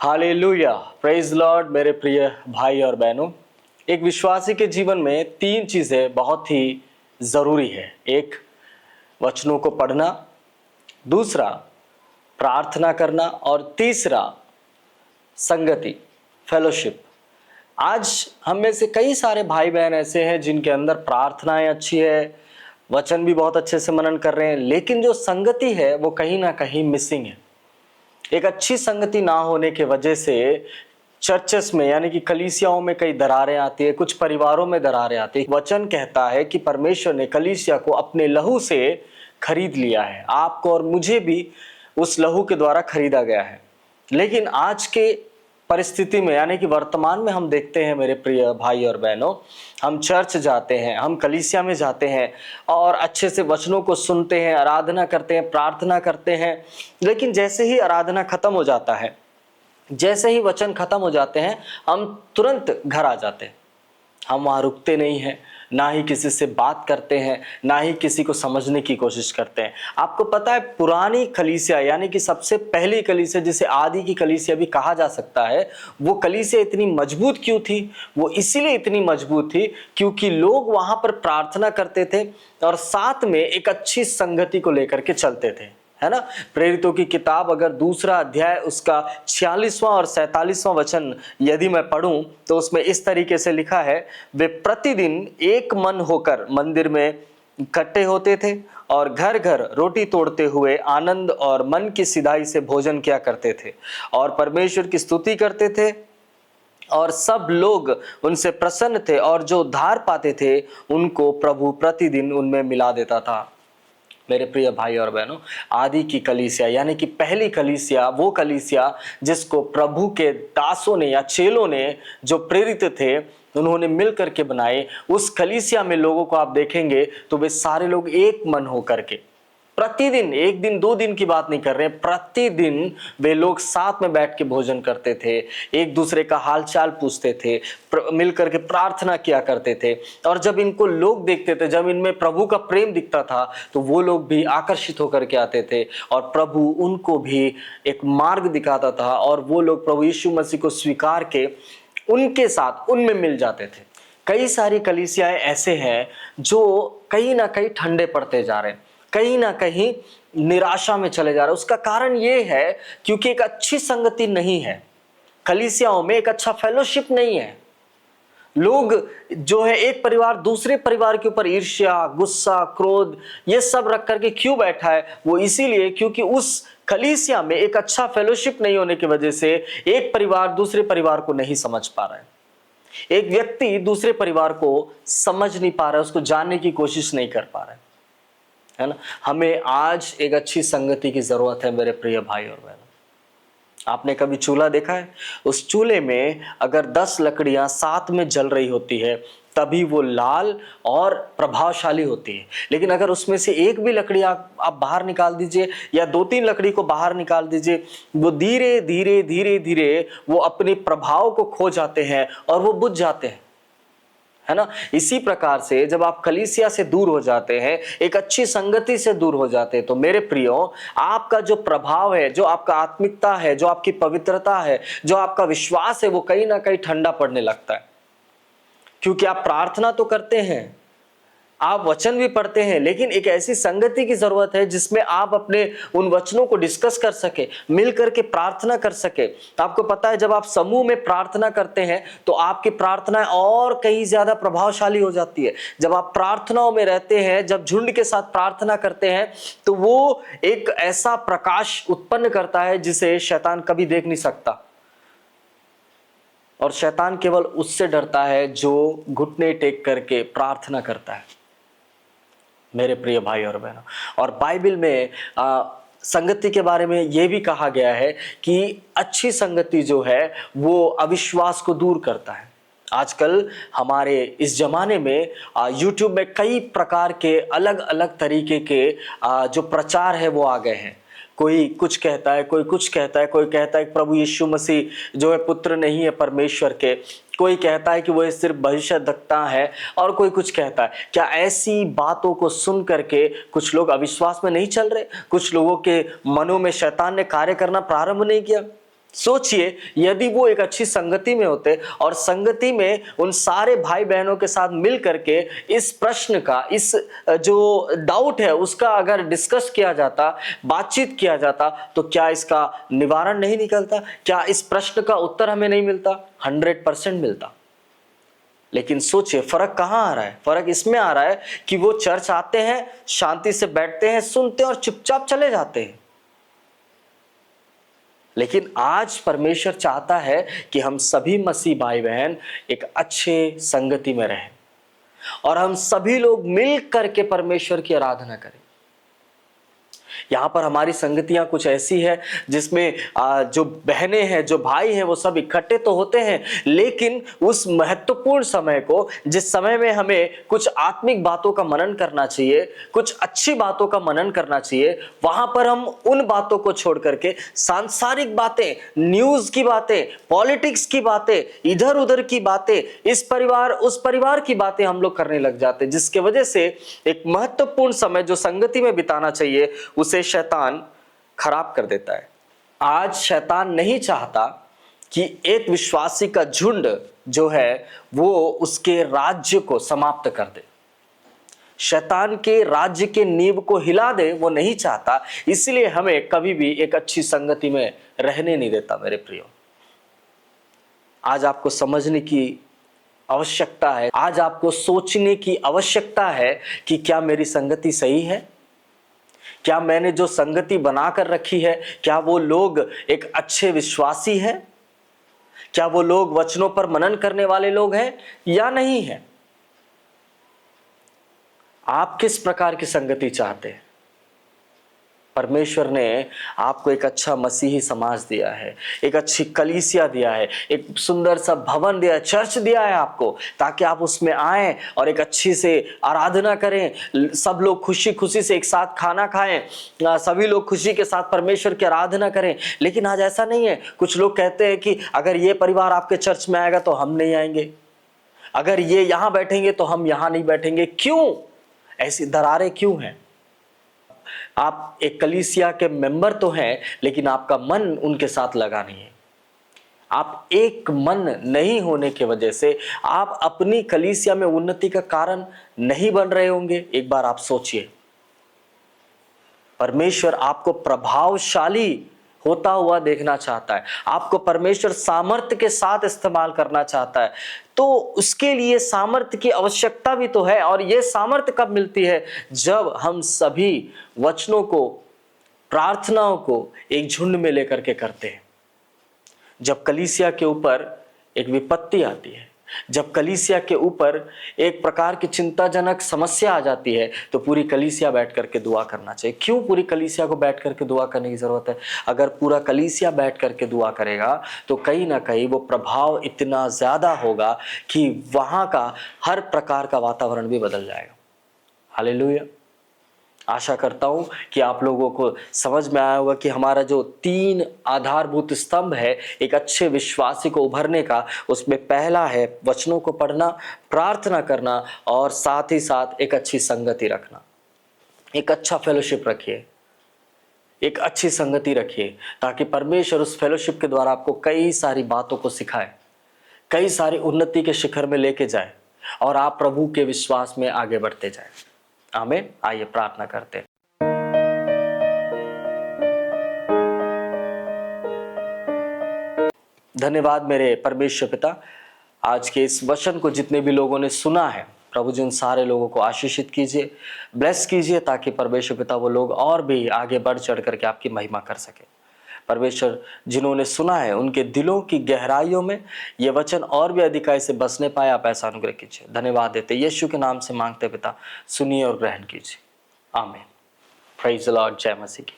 Hallelujah, praise Lord. मेरे प्रिय भाई और बहनों, एक विश्वासी के जीवन में तीन चीज़ें बहुत ही ज़रूरी है। एक, वचनों को पढ़ना, दूसरा प्रार्थना करना, और तीसरा संगति, फेलोशिप। आज हम में से कई सारे भाई बहन ऐसे हैं जिनके अंदर प्रार्थनाएं अच्छी है, वचन भी बहुत अच्छे से मनन कर रहे हैं, लेकिन जो संगति है वो कहीं ना कहीं मिसिंग है। एक अच्छी संगति ना होने के वजह से चर्चेस में यानी कि कलीसियाओं में कई दरारें आती है, कुछ परिवारों में दरारें आती है। वचन कहता है कि परमेश्वर ने कलीसिया को अपने लहू से खरीद लिया है, आपको और मुझे भी उस लहू के द्वारा खरीदा गया है। लेकिन आज के परिस्थिति में यानी कि वर्तमान में हम देखते हैं मेरे प्रिय भाई और बहनों, हम चर्च जाते हैं, हम कलीसिया में जाते हैं और अच्छे से वचनों को सुनते हैं, आराधना करते हैं, प्रार्थना करते हैं, लेकिन जैसे ही आराधना खत्म हो जाता है, जैसे ही वचन खत्म हो जाते हैं, हम तुरंत घर आ जाते हैं। हम वहाँ रुकते नहीं हैं, ना ही किसी से बात करते हैं, ना ही किसी को समझने की कोशिश करते हैं। आपको पता है, पुरानी कलीसिया यानी कि सबसे पहली कलीसिया, जिसे आदि की कलीसिया भी कहा जा सकता है, वो कलीसिया इतनी मजबूत क्यों थी? वो इसीलिए इतनी मजबूत थी क्योंकि लोग वहाँ पर प्रार्थना करते थे और साथ में एक अच्छी संगति को लेकर के चलते थे, है ना। प्रेरितों की किताब अगर दूसरा अध्याय उसका 46वां और 47वां वचन यदि मैं पढ़ूं तो उसमें इस तरीके से लिखा है, वे प्रतिदिन एक मन होकर मंदिर में इकट्ठे होते थे और घर घर रोटी तोड़ते हुए आनंद और मन की सिधाई से भोजन किया करते थे और परमेश्वर की स्तुति करते थे, और सब लोग उनसे प्रसन्न थे और जो उद्धार पाते थे उनको प्रभु प्रतिदिन उनमें मिला देता था। मेरे प्रिय भाई और बहनों, आदि की कलीसिया यानी कि पहली कलीसिया, वो कलीसिया जिसको प्रभु के दासों ने या चेलों ने, जो प्रेरित थे, उन्होंने मिल करके बनाए, उस कलीसिया में लोगों को आप देखेंगे तो वे सारे लोग एक मन होकर के प्रतिदिन, एक दिन दो दिन की बात नहीं कर रहे हैं, प्रतिदिन वे लोग साथ में बैठ के भोजन करते थे, एक दूसरे का हालचाल पूछते थे, मिल करके प्रार्थना किया करते थे। और जब इनको लोग देखते थे, जब इनमें प्रभु का प्रेम दिखता था, तो वो लोग भी आकर्षित होकर के आते थे और प्रभु उनको भी एक मार्ग दिखाता था और वो लोग प्रभु यीशु मसीह को स्वीकार के उनके साथ उनमें मिल जाते थे। कई सारी कलीसियाएं ऐसे हैं जो कहीं ना कहीं ठंडे पड़ते जा रहे हैं, कहीं ना कहीं निराशा में चले जा रहे हैं। उसका कारण ये है क्योंकि एक अच्छी संगति नहीं है, कलीसियाओं में एक अच्छा फेलोशिप नहीं है। लोग जो है, एक परिवार दूसरे परिवार के ऊपर ईर्ष्या, गुस्सा, क्रोध ये सब रख करके क्यों बैठा है? वो इसीलिए क्योंकि उस कलीसिया में एक अच्छा फेलोशिप नहीं होने की वजह से एक परिवार दूसरे परिवार को नहीं समझ पा रहा है, एक व्यक्ति दूसरे परिवार को समझ नहीं पा रहा है, उसको जानने की कोशिश नहीं कर पा रहा है ना। हमें आज एक अच्छी संगति की जरूरत है मेरे प्रिय भाई और बहनों। आपने कभी चूल्हा देखा है? उस चूल्हे में अगर 10 लकड़ियां साथ में जल रही होती है तभी वो लाल और प्रभावशाली होती है, लेकिन अगर उसमें से एक भी लकड़ी आप बाहर निकाल दीजिए या 2-3 लकड़ी को बाहर निकाल दीजिए, वो धीरे धीरे धीरे धीरे वो अपने प्रभाव को खो जाते हैं और वो बुझ जाते हैं, है ना। इसी प्रकार से जब आप कलीसिया से दूर हो जाते हैं, एक अच्छी संगति से दूर हो जाते हैं, तो मेरे प्रियो, आपका जो प्रभाव है, जो आपका आत्मिकता है, जो आपकी पवित्रता है, जो आपका विश्वास है, वो कहीं ना कहीं ठंडा पड़ने लगता है। क्योंकि आप प्रार्थना तो करते हैं, आप वचन भी पढ़ते हैं, लेकिन एक ऐसी संगति की जरूरत है जिसमें आप अपने उन वचनों को डिस्कस कर सके, मिल करके प्रार्थना कर सके। आपको पता है, जब आप समूह में प्रार्थना करते हैं तो आपकी प्रार्थना और कहीं ज्यादा प्रभावशाली हो जाती है। जब आप प्रार्थनाओं में रहते हैं, जब झुंड के साथ प्रार्थना करते हैं, तो वो एक ऐसा प्रकाश उत्पन्न करता है जिसे शैतान कभी देख नहीं सकता, और शैतान केवल उससे डरता है जो घुटने टेक करके प्रार्थना करता है, मेरे प्रिय भाई और बहनों। और बाइबल में संगति के बारे में यह भी कहा गया है कि अच्छी संगति जो है वो अविश्वास को दूर करता है। आजकल हमारे इस जमाने में यूट्यूब में कई प्रकार के अलग अलग तरीके के जो प्रचार है वो आ गए हैं। कोई कुछ कहता है, कोई कुछ कहता है, कोई कहता है कि प्रभु यीशु मसीह जो है पुत्र नहीं है परमेश्वर के, कोई कहता है कि वो सिर्फ भविष्यद्वक्ता है, और कोई कुछ कहता है। क्या ऐसी बातों को सुन करके कुछ लोग अविश्वास में नहीं चल रहे? कुछ लोगों के मनों में शैतान ने कार्य करना प्रारंभ नहीं किया? सोचिए यदि वो एक अच्छी संगति में होते और संगति में उन सारे भाई बहनों के साथ मिल करके इस प्रश्न का, इस जो डाउट है उसका अगर डिस्कस किया जाता, बातचीत किया जाता, तो क्या इसका निवारण नहीं निकलता? क्या इस प्रश्न का उत्तर हमें नहीं मिलता? 100% मिलता। लेकिन सोचिए फर्क कहां आ रहा है? फर्क इसमें आ रहा है कि वो चर्च आते हैं, शांति से बैठते हैं, सुनते हैं और चुपचाप चले जाते हैं। लेकिन आज परमेश्वर चाहता है कि हम सभी मसीह भाई बहन एक अच्छे संगति में रहें और हम सभी लोग मिल करके परमेश्वर की आराधना करें। यहाँ पर हमारी संगतियां कुछ ऐसी है जिसमें जो बहनें हैं, जो भाई हैं, वो सब इकट्ठे तो होते हैं, लेकिन उस महत्वपूर्ण समय को, जिस समय में हमें कुछ आत्मिक बातों का मनन करना चाहिए, कुछ अच्छी बातों का मनन करना चाहिए, वहां पर हम उन बातों को छोड़ करके सांसारिक बातें, न्यूज की बातें, पॉलिटिक्स की बातें, इधर उधर की बातें, इस परिवार उस परिवार की बातें हम लोग करने लग जाते हैं, जिसके वजह से एक महत्वपूर्ण समय जो संगति में बिताना चाहिए उसे शैतान खराब कर देता है। आज शैतान नहीं चाहता कि एक विश्वासी का झुंड जो है वो उसके राज्य को समाप्त कर दे, शैतान के राज्य के नींव को हिला दे, वो नहीं चाहता। इसलिए हमें कभी भी एक अच्छी संगति में रहने नहीं देता। मेरे प्रियो, आज आपको समझने की आवश्यकता है, आज आपको सोचने की आवश्यकता है कि क्या मेरी संगति सही है? क्या मैंने जो संगति बनाकर रखी है, क्या वो लोग एक अच्छे विश्वासी हैं? क्या वो लोग वचनों पर मनन करने वाले लोग हैं या नहीं हैं? आप किस प्रकार की संगति चाहते हैं? परमेश्वर ने आपको एक अच्छा मसीही समाज दिया है, एक अच्छी कलीसिया दिया है, एक सुंदर सा भवन दिया है, चर्च दिया है आपको, ताकि आप उसमें आएं और एक अच्छी से आराधना करें, सब लोग खुशी खुशी से एक साथ खाना खाएं, सभी लोग खुशी के साथ परमेश्वर की आराधना करें। लेकिन आज ऐसा नहीं है। कुछ लोग कहते हैं कि अगर ये परिवार आपके चर्च में आएगा तो हम नहीं आएंगे, अगर ये यहां बैठेंगे तो हम यहां नहीं बैठेंगे। क्यों? ऐसी दरारें क्यों हैं? आप एक कलीसिया के मेंबर तो हैं, लेकिन आपका मन उनके साथ लगा नहीं है। आप एक मन नहीं होने की वजह से आप अपनी कलीसिया में उन्नति का कारण नहीं बन रहे होंगे। एक बार आप सोचिए, परमेश्वर आपको प्रभावशाली होता हुआ देखना चाहता है, आपको परमेश्वर सामर्थ्य के साथ इस्तेमाल करना चाहता है। तो उसके लिए सामर्थ्य की आवश्यकता भी तो है, और यह सामर्थ्य कब मिलती है? जब हम सभी वचनों को, प्रार्थनाओं को एक झुंड में लेकर के करते हैं। जब कलीसिया के ऊपर एक विपत्ति आती है, जब कलीसिया के ऊपर एक प्रकार की चिंताजनक समस्या आ जाती है, तो पूरी कलीसिया बैठ करके दुआ करना चाहिए। क्यों पूरी कलीसिया को बैठ करके दुआ करने की जरूरत है? अगर पूरा कलीसिया बैठ करके दुआ करेगा तो कहीं ना कहीं वो प्रभाव इतना ज्यादा होगा कि वहां का हर प्रकार का वातावरण भी बदल जाएगा। हालेलुया। आशा करता हूं कि आप लोगों को समझ में आया होगा कि हमारा जो 3 आधारभूत स्तंभ है एक अच्छे विश्वासी को उभरने का, उसमें पहला है वचनों को पढ़ना, प्रार्थना करना और साथ ही साथ एक अच्छी संगति रखना। एक अच्छा फेलोशिप रखिए, एक अच्छी संगति रखिए, ताकि परमेश्वर उस फेलोशिप के द्वारा आपको कई सारी बातों को सिखाए, कई सारी उन्नति के शिखर में लेके जाए और आप प्रभु के विश्वास में आगे बढ़ते जाए। आमीन। आइए प्रार्थना करते हैं। धन्यवाद मेरे परमेश्वर पिता, आज के इस वचन को जितने भी लोगों ने सुना है, प्रभु जी उन सारे लोगों को आशीषित कीजिए, ब्लेस कीजिए, ताकि परमेश्वर पिता वो लोग और भी आगे बढ़ चढ़ करके आपकी महिमा कर सके। परमेश्वर जिन्होंने सुना है उनके दिलों की गहराइयों में ये वचन और भी अधिकाई से बसने पाए, आप ऐसा अनुग्रह कीजिए। धन्यवाद देते यीशु के नाम से मांगते पिता, सुनिए और ग्रहण कीजिए। आमीन। Praise the Lord. जय मसीह की।